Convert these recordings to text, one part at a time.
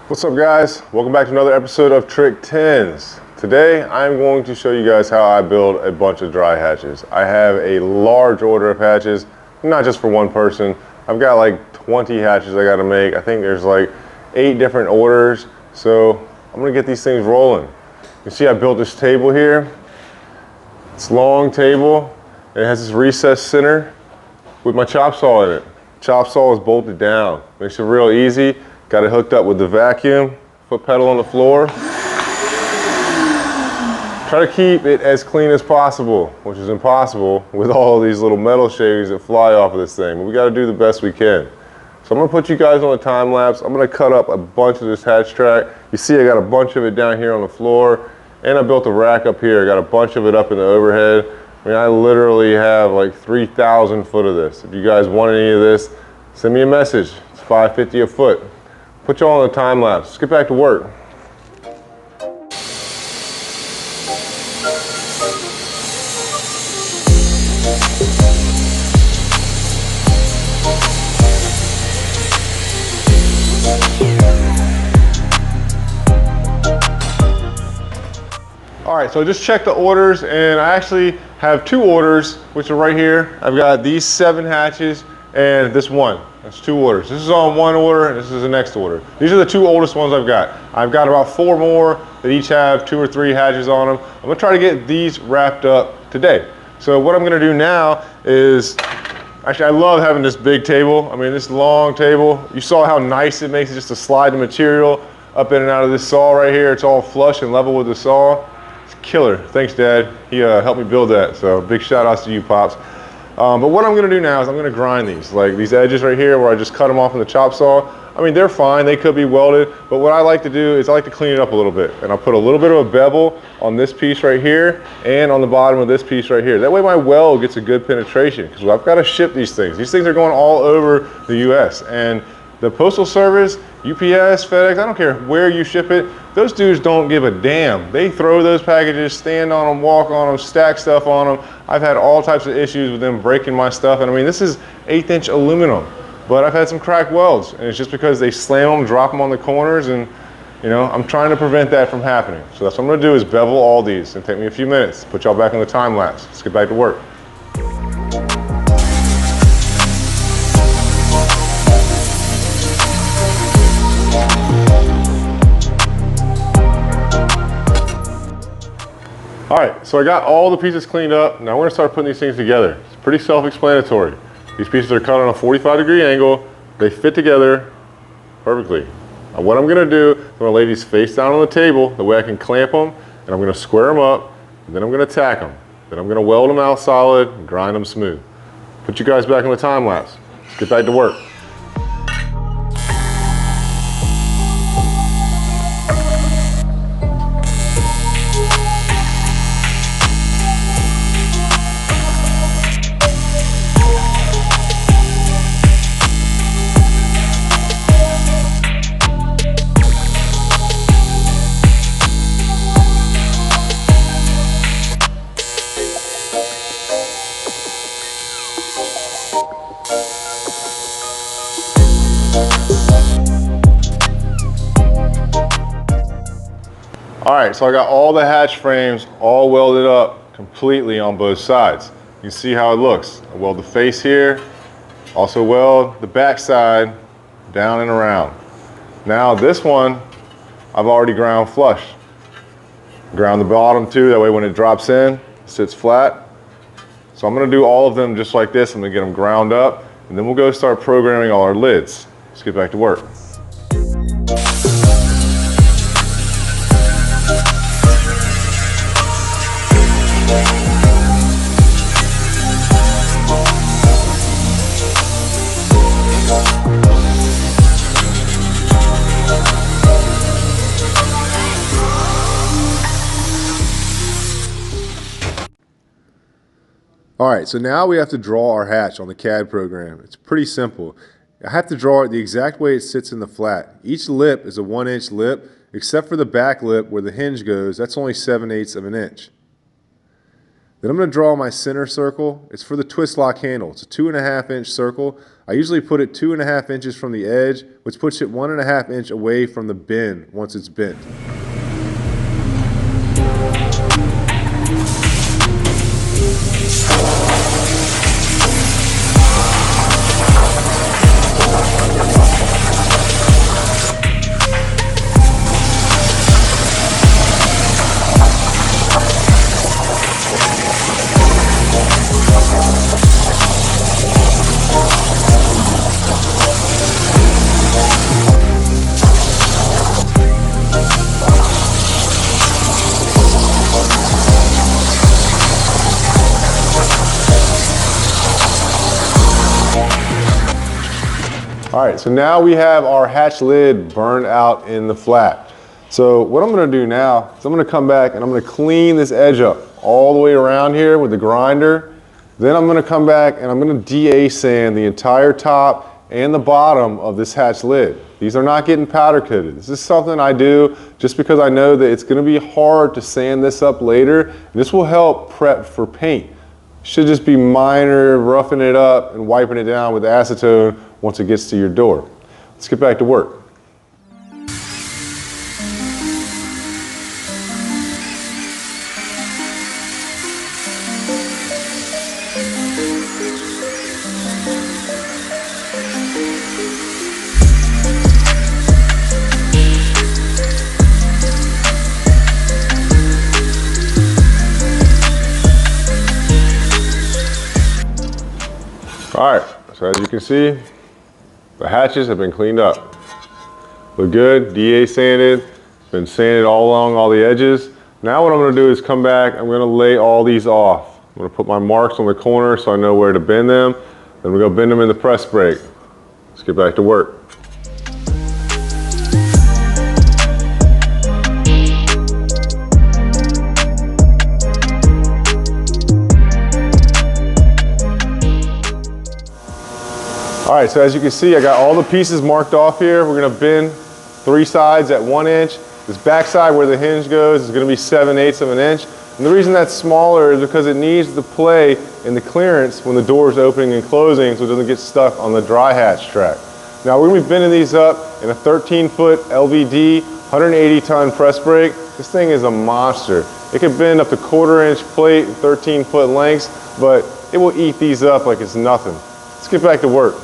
What's up guys? Welcome back to another episode of Trick 10s. Today I'm going to show you guys how I build a bunch of dry hatches. I have a large order of hatches, not just for one person. I've got like 20 hatches I gotta make. I think there's like 8 different orders. So I'm gonna get these things rolling. You can see I built this table here. It's a long table. It has this recessed center with my chop saw in it. Chop saw is bolted down. Makes it real easy. Got it hooked up with the vacuum, foot pedal on the floor. Try to keep it as clean as possible, which is impossible with all these little metal shavings that fly off of this thing. But we got to do the best we can. So I'm going to put you guys on a time lapse. I'm going to cut up a bunch of this hatch track. You see I got a bunch of it down here on the floor, and I built a rack up here. I got a bunch of it up in the overhead. I mean, I literally have like 3,000 foot of this. If you guys want any of this, send me a message. It's $5.50 a foot. Put y'all on a time lapse. Let's get back to work. All right, so I just checked the orders, and I actually have 2 orders, which are right here. I've got these 7 hatches and this one. That's 2 orders. This is on one order, and this is the next order. These are the 2 oldest ones I've got. I've got about 4 more that each have 2 or 3 hatches on them. I'm gonna try to get these wrapped up today. So what I'm gonna do now is, actually I love having this big table. I mean, this long table. You saw how nice it makes it just to slide the material up in and out of this saw right here. It's all flush and level with the saw. It's killer. Thanks, Dad. He helped me build that. So big shout outs to you, Pops. But what I'm going to do now is I'm going to grind these, like these edges right here where I just cut them off in the chop saw. I mean, they're fine, they could be welded, but what I like to do is I like to clean it up a little bit. And I'll put a little bit of a bevel on this piece right here and on the bottom of this piece right here. That way my weld gets a good penetration, because I've got to ship these things. These things are going all over the US, and the Postal Service, UPS, FedEx, I don't care where you ship it, those dudes don't give a damn. They throw those packages, stand on them, walk on them, stack stuff on them. I've had all types of issues with them breaking my stuff, and I mean, this is 1/8" aluminum, but I've had some cracked welds, and it's just because they slam them, drop them on the corners, and you know, I'm trying to prevent that from happening. So that's what I'm gonna do, is bevel all these. It's gonna take me a few minutes. Put y'all back in the time lapse. Let's get back to work. All right, so I got all the pieces cleaned up. Now we're gonna start putting these things together. It's pretty self-explanatory. These pieces are cut on a 45-degree angle. They fit together perfectly. Now what I'm gonna do, I'm gonna lay these face down on the table, the way I can clamp them, and I'm gonna square them up, and then I'm gonna tack them. Then I'm gonna weld them out solid and grind them smooth. Put you guys back in the time lapse. Let's get back to work. All right, so I got all the hatch frames all welded up completely on both sides. You can see how it looks. I weld the face here, also weld the back side down and around. Now this one, I've already ground flush. Ground the bottom too, that way when it drops in, it sits flat. So I'm gonna do all of them just like this. I'm gonna get them ground up, and then we'll go start programming all our lids. Let's get back to work. All right, so now we have to draw our hatch on the CAD program. It's pretty simple. I have to draw it the exact way it sits in the flat. Each lip is a 1-inch lip, except for the back lip where the hinge goes. That's only 7/8 of an inch. Then I'm going to draw my center circle. It's for the twist lock handle. It's a 2.5 inch circle. I usually put it 2.5 inches from the edge, which puts it 1.5 inch away from the bend once it's bent. All right, so now we have our hatch lid burned out in the flat. So what I'm gonna do now is I'm gonna come back and I'm gonna clean this edge up all the way around here with the grinder. Then I'm gonna come back and I'm gonna DA sand the entire top and the bottom of this hatch lid. These are not getting powder coated. This is something I do just because I know that it's gonna be hard to sand this up later. And this will help prep for paint. Should just be minor roughing it up and wiping it down with acetone once it gets to your door. Let's get back to work. All right, so as you can see, the hatches have been cleaned up. Look good, DA sanded, been sanded all along all the edges. Now what I'm gonna do is come back, I'm gonna lay all these off. I'm gonna put my marks on the corner so I know where to bend them. Then we're gonna bend them in the press brake. Let's get back to work. All right, so as you can see, I got all the pieces marked off here. We're gonna bend 3 sides at 1 inch. This back side where the hinge goes is gonna be 7/8 of an inch. And the reason that's smaller is because it needs to play in the clearance when the door is opening and closing so it doesn't get stuck on the dry hatch track. Now we're gonna be bending these up in a 13-foot LVD, 180-ton press brake. This thing is a monster. It can bend up to 1/4 inch plate, 13-foot lengths, but it will eat these up like it's nothing. Let's get back to work.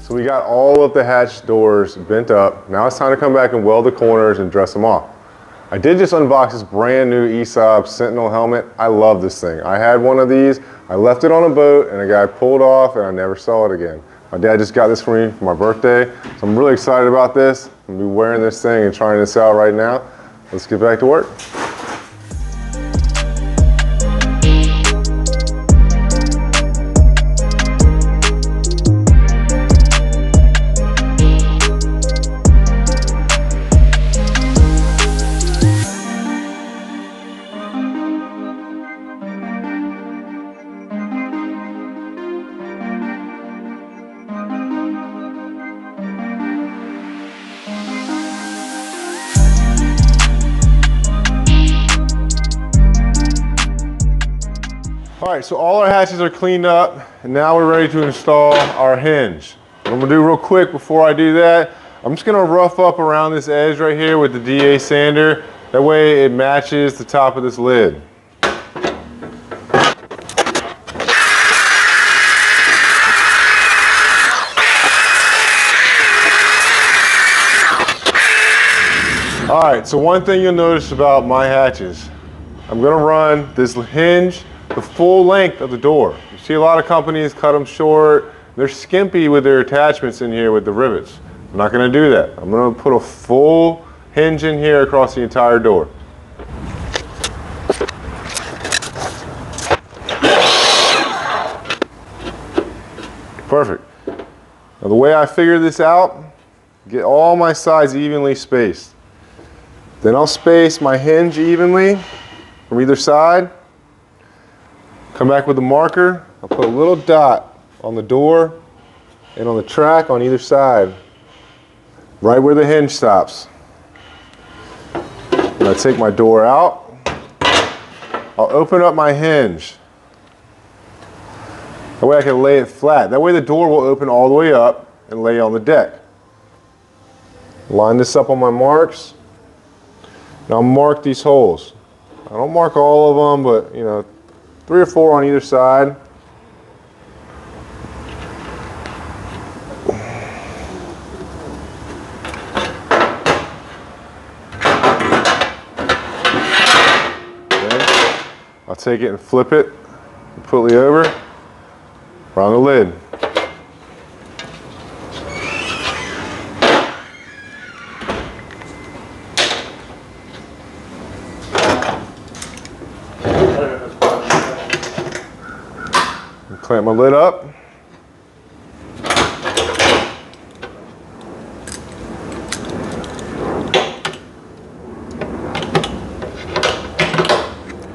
We got all of the hatch doors bent up. Now it's time to come back and weld the corners and dress them off. I did just unbox this brand new ESOP Sentinel helmet. I love this thing. I had one of these. I left it on a boat and a guy pulled off and I never saw it again. My dad just got this for me for my birthday. So I'm really excited about this. I'm gonna be wearing this thing and trying this out right now. Let's get back to work. All right, so all our hatches are cleaned up, and now we're ready to install our hinge. What I'm gonna do real quick before I do that, I'm just gonna rough up around this edge right here with the DA sander. That way it matches the top of this lid. All right, so one thing you'll notice about my hatches, I'm gonna run this hinge the full length of the door. You see a lot of companies cut them short. They're skimpy with their attachments in here with the rivets. I'm not going to do that. I'm going to put a full hinge in here across the entire door. Perfect. Now the way I figure this out, get all my sides evenly spaced. Then I'll space my hinge evenly from either side. Come back with a marker. I'll put a little dot on the door and on the track on either side, right where the hinge stops. When I take my door out, I'll open up my hinge. That way I can lay it flat. That way the door will open all the way up and lay on the deck. Line this up on my marks. Now mark these holes. I don't mark all of them, but 3 or 4 on either side. Okay. I'll take it and flip it completely over around the lid. Clamp my lid up.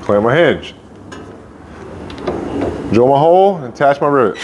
Clamp my hinge. Drill my hole and attach my rivet.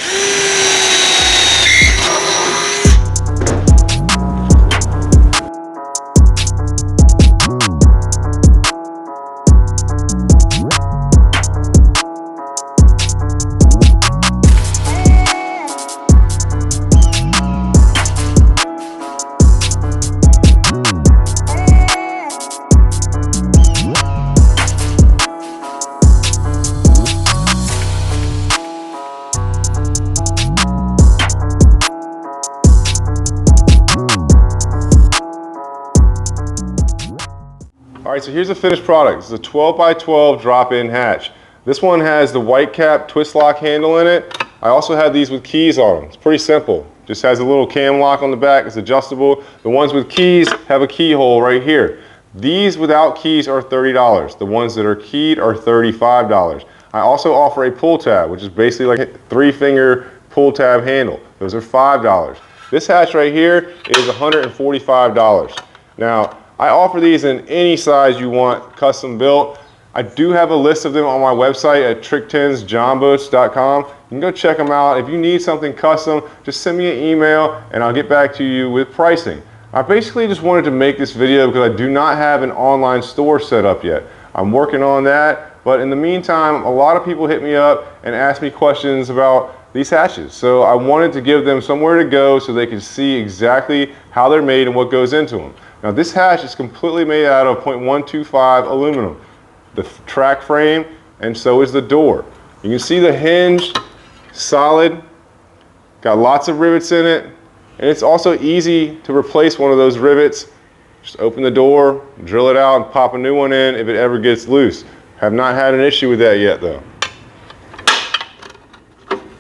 Alright, so here's the finished product. This is a 12 by 12 drop-in hatch. This one has the white cap twist lock handle in it. I also have these with keys on them. It's pretty simple. Just has a little cam lock on the back. It's adjustable. The ones with keys have a keyhole right here. These without keys are $30. The ones that are keyed are $35. I also offer a pull tab, which is basically like a 3-finger pull tab handle. Those are $5. This hatch right here is $145. Now, I offer these in any size you want, custom built. I do have a list of them on my website at trick10sjonboats.com. You can go check them out. If you need something custom, just send me an email and I'll get back to you with pricing. I basically just wanted to make this video because I do not have an online store set up yet. I'm working on that, but in the meantime, a lot of people hit me up and ask me questions about these hatches. So I wanted to give them somewhere to go so they can see exactly how they're made and what goes into them. Now this hatch is completely made out of 0.125 aluminum. The track frame, and so is the door. You can see the hinge, solid, got lots of rivets in it, and it's also easy to replace one of those rivets. Just open the door, drill it out, and pop a new one in if it ever gets loose. Have not had an issue with that yet though.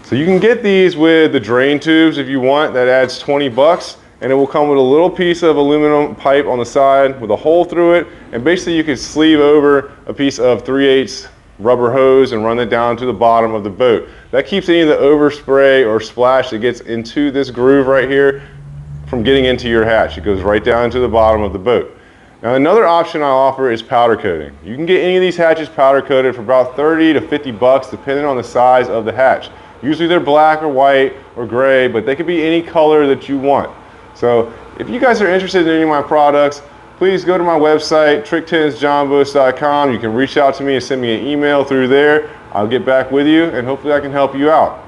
So you can get these with the drain tubes if you want. That adds 20 bucks. And it will come with a little piece of aluminum pipe on the side with a hole through it, and basically you can sleeve over a piece of 3/8 rubber hose and run it down to the bottom of the boat. That keeps any of the overspray or splash that gets into this groove right here from getting into your hatch. It goes right down to the bottom of the boat. Now another option I offer is powder coating. You can get any of these hatches powder coated for about 30 to 50 bucks depending on the size of the hatch. Usually they're black or white or gray, but they could be any color that you want. So if you guys are interested in any of my products, please go to my website, trick10sjonboats.com. You can reach out to me and send me an email through there. I'll get back with you and hopefully I can help you out.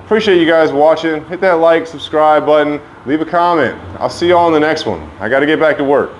Appreciate you guys watching. Hit that like, subscribe button, leave a comment. I'll see you all in the next one. I got to get back to work.